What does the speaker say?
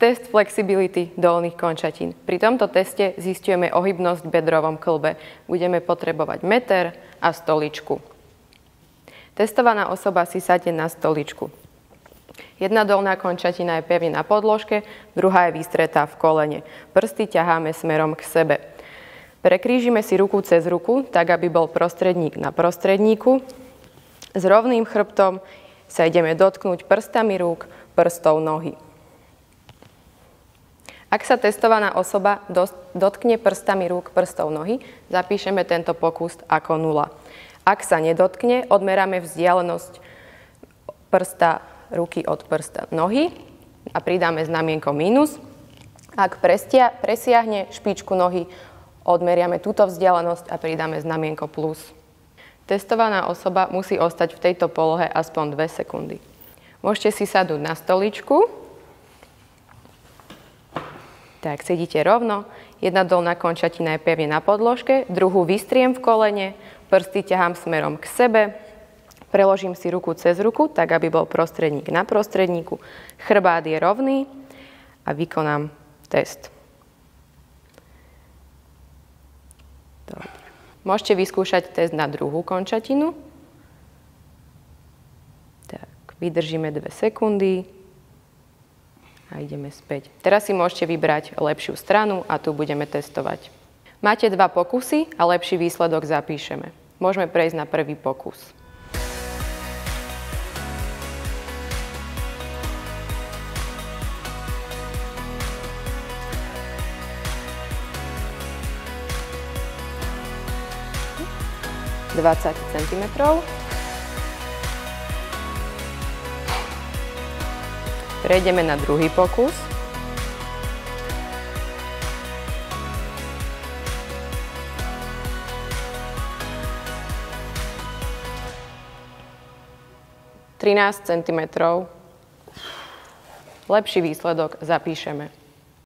Test flexibility dolných končatín. Pri tomto teste zisťujeme ohybnosť v bedrovom kĺbe. Budeme potrebovať meter a stoličku. Testovaná osoba si sadne na stoličku. Jedna dolná končatina je pevne na podložke, druhá je vystretá v kolene. Prsty ťaháme smerom k sebe. Prekrížime si ruku cez ruku, tak aby bol prostredník na prostredníku. S rovným chrbtom sa ideme dotknúť prstami rúk, prstov nohy. Ak sa testovaná osoba dotkne prstami rúk, prstov nohy, zapíšeme tento pokus ako 0. Ak sa nedotkne, odmeráme vzdialenosť prsta ruky od prsta nohy a pridáme znamienko mínus. Ak presiahne špičku nohy, odmeriame túto vzdialenosť a pridáme znamienko plus. Testovaná osoba musí ostať v tejto polohe aspoň 2 sekundy. Môžete si sadnúť na stoličku. Tak, sedíte rovno. Jedna dolná končatina je pevne na podložke, druhú vystriem v kolene, prsty ťahám smerom k sebe, preložím si ruku cez ruku, tak aby bol prostredník na prostredníku, chrbát je rovný a vykonám test. Dobre. Môžete vyskúšať test na druhú končatinu. Tak, vydržíme 2 sekundy. A ideme späť. Teraz si môžete vybrať lepšiu stranu a tu budeme testovať. Máte 2 pokusy a lepší výsledok zapíšeme. Môžeme prejsť na prvý pokus. – 20 cm. Prejdeme na druhý pokus. – 13 cm. Lepší výsledok zapíšeme.